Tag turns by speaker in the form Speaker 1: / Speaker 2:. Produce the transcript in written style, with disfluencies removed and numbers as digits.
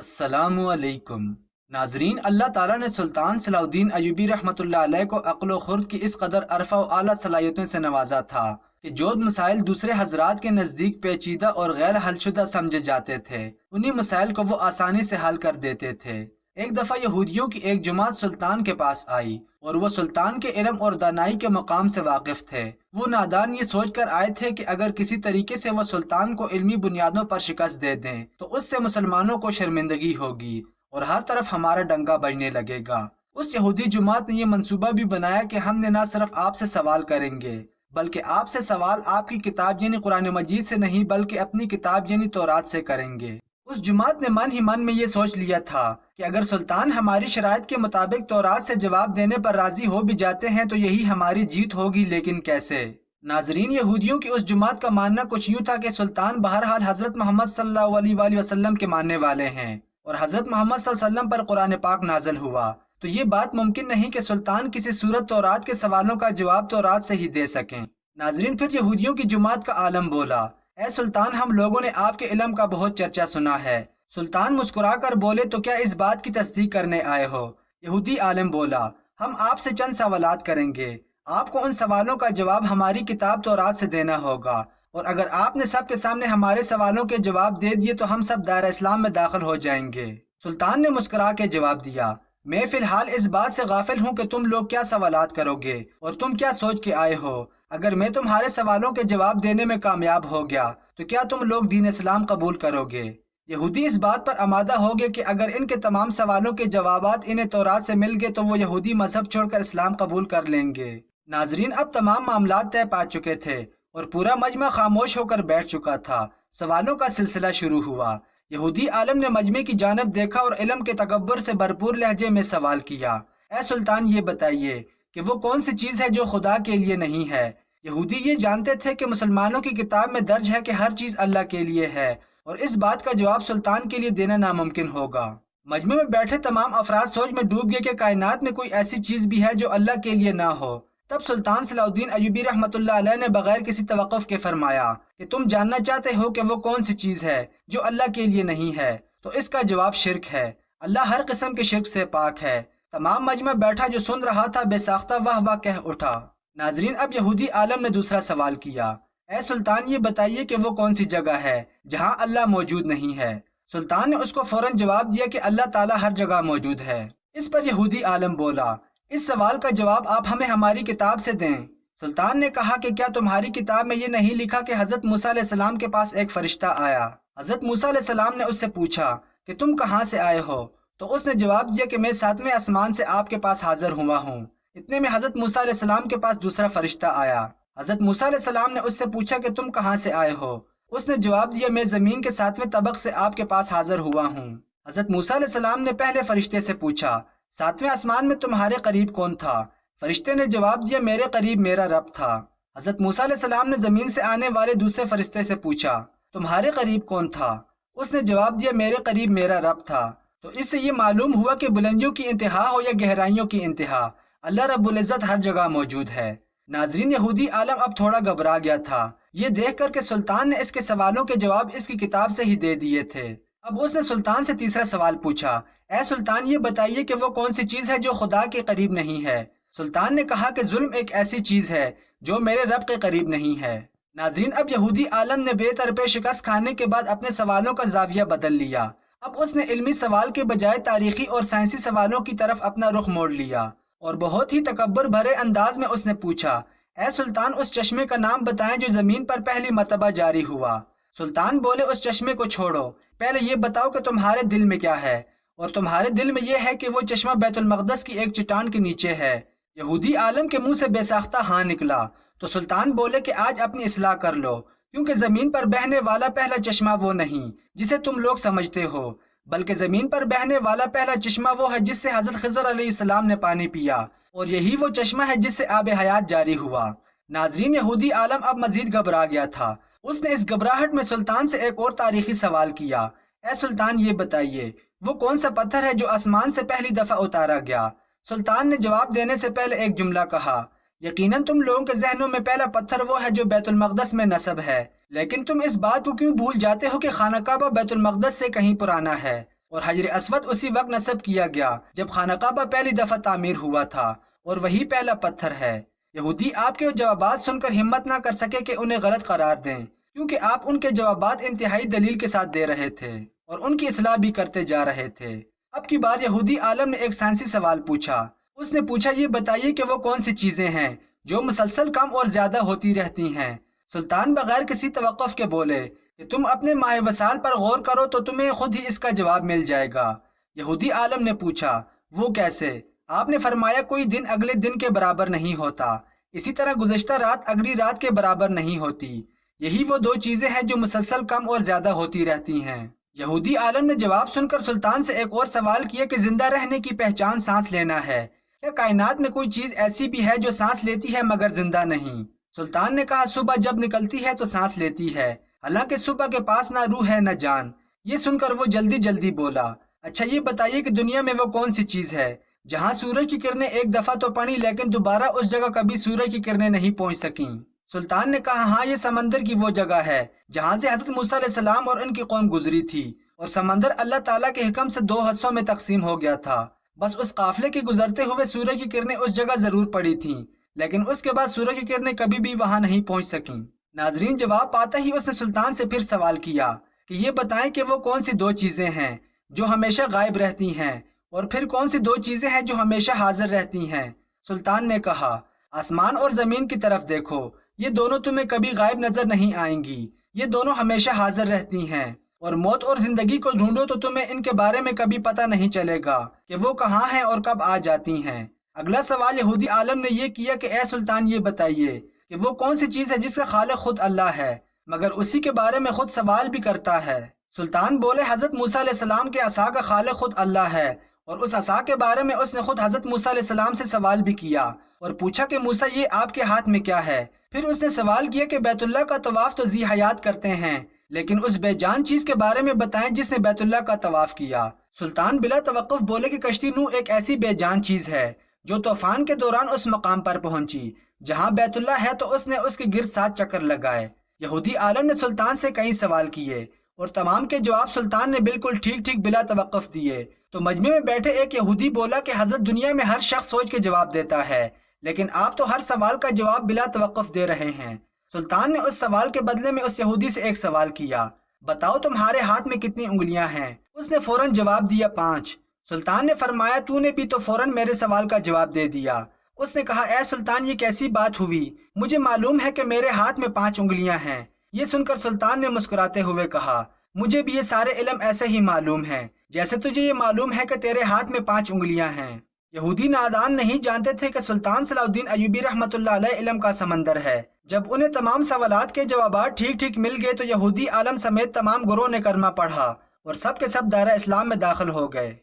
Speaker 1: अस्सलाम वालेकुम। नाजरीन, अल्लाह ताला ने सुल्तान सलाउद्दीन अयूबी रहमतुल्लाह अलैह को अक्ल व खुर्द की इस कदर अरफा व आला सलाहियतों से नवाजा था कि जो मसाइल दूसरे हजरात के नज़दीक पेचीदा और गैर हलशुदा समझे जाते थे, उन्हीं मसाइल को वो आसानी से हल कर देते थे। एक दफ़ा यहूदियों की एक जमात सुल्तान के पास आई और वो सुल्तान के इल्म और दानाई के मकाम से वाकिफ थे। वो नादान ये सोच कर आए थे कि अगर किसी तरीके से वो सुल्तान को इल्मी बुनियादों पर शिकस्त दे दें तो उससे मुसलमानों को शर्मिंदगी होगी और हर तरफ हमारा डंका बजने लगेगा। उस यहूदी जमात ने यह मंसूबा भी बनाया कि हमने न सिर्फ आपसे सवाल करेंगे बल्कि आपसे सवाल आपकी किताब यानी कुरान मजीद से नहीं बल्कि अपनी किताब यानी तौरात से करेंगे। उस जुमात ने मन ही मन में ये सोच लिया था कि अगर सुल्तान हमारी शराइत के मुताबिक तौरात से जवाब देने पर राजी हो भी जाते हैं तो यही हमारी जीत होगी, लेकिन कैसे? नाजरीन, यहूदियों की उस जुमात का मानना कुछ यूं था कि सुल्तान बहरहाल हजरत मोहम्मद सल्लल्लाहु अलैहि वसल्लम के मानने वाले हैं और हजरत मोहम्मद सल्लल्लाहु अलैहि वसल्लम पर कुरान पाक नाजल हुआ, तो ये बात मुमकिन नहीं कि सुल्तान किसी सूरत तौरात के सवालों का जवाब तौरात से ही दे सकें। नाजरीन, फिर यहूदियों की जुमात का आलम बोला, ए सुल्तान, हम लोगों ने आपके इल्म का बहुत चर्चा सुना है। सुल्तान मुस्कुरा कर बोले, तो क्या इस बात की तस्दीक करने आए हो? यहूदी आलिम बोला, हम आपसे चंद सवालात करेंगे। आपको उन सवालों का जवाब हमारी किताब तौरात से देना होगा और अगर आपने सबके सामने हमारे सवालों के जवाब दे दिए तो हम सब दायरा इस्लाम में दाखिल हो जाएंगे। सुल्तान ने मुस्कुरा के जवाब दिया, मैं फिलहाल इस बात से गाफिल हूँ कि तुम लोग क्या सवालात करोगे और तुम क्या सोच के आए हो। अगर मैं तुम्हारे सवालों के जवाब देने में कामयाब हो गया तो क्या तुम लोग दीन इस्लाम कबूल करोगे? यहूदी इस बात पर आमादा हो गए कि अगर इनके तमाम सवालों के जवाबात इन्हें तौरात से मिल गए तो वो यहूदी मजहब छोड़कर इस्लाम कबूल कर लेंगे। नाजरीन, अब तमाम मामलात तय पा चुके थे और पूरा मजमा खामोश होकर बैठ चुका था। सवालों का सिलसिला शुरू हुआ। यहूदी आलम ने मजमे की जानब देखा और इल्म के तकब्बुर से भरपूर लहजे में सवाल किया, ए सुल्तान, ये बताइए कि वो कौन सी चीज़ है जो खुदा के लिए नहीं है? यहूदी ये जानते थे कि मुसलमानों की किताब में दर्ज है कि हर चीज़ अल्लाह के लिए है और इस बात का जवाब सुल्तान के लिए देना नामुमकिन होगा। मजमे में बैठे तमाम अफराद सोच में डूब गए कि कायनात में कोई ऐसी चीज़ भी है जो अल्लाह के लिए ना हो। तब सुल्तान सलाउद्दीन अयूबी रहमतुल्लाह अलैह ने बगैर किसी तवक्कुफ के फरमाया कि तुम जानना चाहते हो कि वो कौन सी चीज़ है जो अल्लाह के लिए नहीं है, तो इसका जवाब शिर्क है। अल्लाह हर किस्म के शिर्क से पाक है। तमाम मजमा बैठा जो सुन रहा था बेसाख्ता वाह वाह कह उठा। नाजरीन, अब यहूदी आलम ने दूसरा सवाल किया, ए सुल्तान, ये बताइए कि वो कौन सी जगह है जहां अल्लाह मौजूद नहीं है? सुल्तान ने उसको फौरन जवाब दिया कि अल्लाह ताला हर जगह मौजूद है। इस पर यहूदी आलम बोला, इस सवाल का जवाब आप हमें हमारी किताब से दें। सुल्तान ने कहा कि क्या तुम्हारी किताब में ये नहीं लिखा कि हजरत मूसा अलैहिस्सलाम के पास एक फरिश्ता आया? हजरत मूसा अलैहिस्सलाम ने उससे पूछा कि तुम कहाँ से आए हो? तो उसने जवाब दिया कि मैं 7वें आसमान से आपके पास हाजिर हुआ हूँ। इतने में हजरत मूसा अलैहिस्सलाम के पास दूसरा फरिश्ता आया। हजरत मूसा अलैहिस्सलाम ने उससे पूछा कि तुम कहाँ से आए हो? उसने जवाब दिया, मैं जमीन के 7वें तबक से आपके पास हाजिर हुआ हूँ। हजरत मूसा अलैहिस्सलाम ने पहले फरिश्ते से पूछा, 7वें आसमान में तुम्हारे करीब कौन था? फरिश्ते ने जवाब दिया, मेरे करीब मेरा रब था। हजरत मूसा अलैहिस्सलाम ने जमीन से आने वाले दूसरे फरिश्ते से पूछा, तुम्हारे करीब कौन था? उसने जवाब दिया, मेरे करीब मेरा रब था। तो इससे ये मालूम हुआ कि बुलंदियों की इंतहा हो या गहराइयों की इंतहा, अल्लाह रब्बुल इज्जत हर जगह मौजूद है। नाजरीन, यहूदी आलम अब थोड़ा घबरा गया था ये देख कर कि सुल्तान ने इसके सवालों के जवाब इसकी किताब से ही दे दिए थे। अब उसने सुल्तान से तीसरा सवाल पूछा, ए सुल्तान, ये बताइए कि वो कौन सी चीज़ है जो खुदा के करीब नहीं है? सुल्तान ने कहा कि जुल्म एक ऐसी चीज़ है जो मेरे रब के करीब नहीं है। नाजरीन, अब यहूदी आलम ने बेतरपे शिकस्त खाने के बाद अपने सवालों का जाविया बदल लिया। अब उसने इल्मी सवाल के बजाय तारीखी और साइंसी सवालों की तरफ अपना रुख मोड़ लिया और बहुत ही तकब्बुर भरे अंदाज में उसने पूछा, ए सुल्तान, उस चश्मे का नाम बताएं जो जमीन पर पहली मर्तबा जारी हुआ। सुल्तान बोले, उस चश्मे को छोड़ो, पहले ये बताओ कि तुम्हारे दिल में क्या है? और तुम्हारे दिल में यह है कि वो चश्मा बैतुल मक़दस की एक चट्टान के नीचे है। यहूदी आलम के मुंह से बेसाख्ता हाँ निकला। तो सुल्तान बोले कि आज अपनी इस्लाह कर लो, क्योंकि जमीन पर बहने वाला पहला चश्मा वो नहीं जिसे तुम लोग समझते हो, बल्कि जमीन पर बहने वाला पहला चश्मा वो है जिससे हजरत खिज़र अलैहिस्सलाम ने पानी पिया और यही वो चश्मा है जिससे आब हयात जारी हुआ। नाजरीन, यहूदी आलम अब मजीद घबरा गया था। उसने इस घबराहट में सुल्तान से एक और तारीखी सवाल किया, ए सुल्तान, ये बताइए वो कौन सा पत्थर है जो आसमान से पहली दफा उतारा गया? सुल्तान ने जवाब देने से पहले एक जुमला कहा, यकीनन तुम लोगों के जहनों में पहला पत्थर वो है जो बैतुल मक़दस में नस्ब है, लेकिन तुम इस बात को क्यों भूल जाते हो कि खाना काबा बैतुल मक़दस से कहीं पुराना है اور حجر اسود اسی وقت نصب کیا گیا جب خانہ کعبہ پہلی دفعہ تعمیر ہوا تھا، اور وہی پہلا پتھر ہے۔ یہودی آپ کے جوابات سن کر ہمت نہ کر سکے کہ انہیں غلط قرار دیں، کیونکہ آپ ان کے جوابات انتہائی دلیل کے ساتھ دے رہے تھے اور ان کی اصلاح بھی کرتے جا رہے تھے۔ اب کی بار یہودی عالم نے ایک سائنسی سوال پوچھا۔ اس نے پوچھا، یہ بتائیے کہ وہ کون سی چیزیں ہیں جو مسلسل کم اور زیادہ ہوتی رہتی ہیں؟ سلطان بغیر کسی توقف کے بولے کہ تم اپنے ماہ وصال پر غور کرو تو تمہیں خود ہی اس کا جواب مل جائے گا۔ یہودی عالم نے پوچھا، وہ کیسے؟ آپ نے فرمایا، کوئی دن اگلے دن کے برابر نہیں ہوتا، اسی طرح گزشتہ رات اگلی رات کے برابر نہیں ہوتی۔ یہی وہ دو چیزیں ہیں جو مسلسل کم اور زیادہ ہوتی رہتی ہیں۔ یہودی عالم نے جواب سن کر سلطان سے ایک اور سوال کیا کہ زندہ رہنے کی پہچان سانس لینا ہے، کیا کائنات میں کوئی چیز ایسی بھی ہے جو سانس لیتی ہے مگر زندہ نہیں؟ سلطان نے کہا، صبح جب نکلتی ہے تو سانس لیتی ہے، حالانکہ صبح کے پاس نہ روح ہے نہ جان۔ یہ سن کر وہ جلدی جلدی بولا، اچھا یہ بتائیے کہ دنیا میں وہ کون سی چیز ہے جہاں سورج کی کرنیں ایک دفعہ تو پڑی لیکن دوبارہ اس جگہ کبھی سورج کی کرنیں نہیں پہنچ سکیں؟ سلطان نے کہا، ہاں یہ سمندر کی وہ جگہ ہے جہاں سے حضرت موسیٰ علیہ السلام اور ان کی قوم گزری تھی، اور سمندر اللہ تعالیٰ کے حکم سے دو حصوں میں تقسیم ہو گیا تھا۔ بس اس قافلے کے گزرتے ہوئے سورج کی کرنیں اس جگہ ضرور پڑی تھیں، لیکن اس کے بعد سورج کی کرنیں کبھی بھی وہاں نہیں پہنچ سکیں۔ ناظرین، جواب پاتا ہی اس نے سلطان سے پھر سوال کیا کہ یہ بتائیں کہ وہ کون سی دو چیزیں ہیں جو ہمیشہ غائب رہتی ہیں، اور پھر کون سی دو چیزیں ہیں جو ہمیشہ حاضر رہتی ہیں؟ سلطان نے کہا، آسمان اور زمین کی طرف دیکھو، یہ دونوں تمہیں کبھی غائب نظر نہیں آئیں گی، یہ دونوں ہمیشہ حاضر رہتی ہیں۔ اور موت اور زندگی کو ڈھونڈو تو تمہیں ان کے بارے میں کبھی پتہ نہیں چلے گا کہ وہ کہاں ہیں اور کب آ جاتی ہیں۔ اگلا سوال یہودی عالم نے یہ کیا کہ اے سلطان یہ بتائیے کہ وہ کون سی چیز ہے جس کا خالق خود اللہ ہے مگر اسی کے بارے میں خود سوال بھی کرتا ہے؟ سلطان بولے، حضرت موسیٰ علیہ السلام کے عصا کا خالق خود اللہ ہے، اور اس عصا کے بارے میں اس نے خود حضرت موسیٰ علیہ السلام سے سوال بھی کیا اور پوچھا کہ موسیٰ یہ آپ کے ہاتھ میں کیا ہے؟ پھر اس نے سوال کیا کہ بیت اللہ کا طواف تو ذی حیات کرتے ہیں، لیکن اس بے جان چیز کے بارے میں بتائیں جس نے بیت اللہ کا طواف کیا۔ سلطان بلا توقف بولے کہ کشتی نوح ایک ایسی بے جان چیز ہے جو طوفان کے دوران اس مقام پر پہنچی جہاں بیت اللہ ہے تو اس نے اس کے گرد 7 چکر لگائے۔ یہودی عالم نے سلطان سے کئی سوال کیے اور تمام کے جواب سلطان نے بالکل ٹھیک ٹھیک بلا توقف دیے۔ تو مجمع میں بیٹھے ایک یہودی بولا کہ حضرت، دنیا میں ہر شخص سوچ کے جواب دیتا ہے، لیکن آپ تو ہر سوال کا جواب بلا توقف دے رہے ہیں۔ سلطان نے اس سوال کے بدلے میں اس یہودی سے ایک سوال کیا، بتاؤ تمہارے ہاتھ میں کتنی انگلیاں ہیں؟ اس نے فوراً جواب دیا، 5۔ سلطان نے فرمایا، تو نے بھی تو فوراً میرے سوال کا جواب دے دیا۔ اس نے کہا، اے سلطان یہ کیسی بات ہوئی؟ مجھے معلوم ہے کہ میرے ہاتھ میں 5 انگلیاں ہیں۔ یہ سن کر سلطان نے مسکراتے ہوئے کہا، مجھے بھی یہ سارے علم ایسے ہی معلوم ہیں جیسے تجھے یہ معلوم ہے کہ تیرے ہاتھ میں 5 انگلیاں ہیں۔ یہودی نادان نہیں جانتے تھے کہ سلطان صلاح الدین ایوبی رحمۃ اللہ علیہ علم کا سمندر ہے۔ جب انہیں تمام سوالات کے جوابات ٹھیک ٹھیک مل گئے تو یہودی عالم سمیت تمام گروہ نے کلمہ پڑھا اور سب کے سب دائرہ اسلام میں داخل ہو گئے۔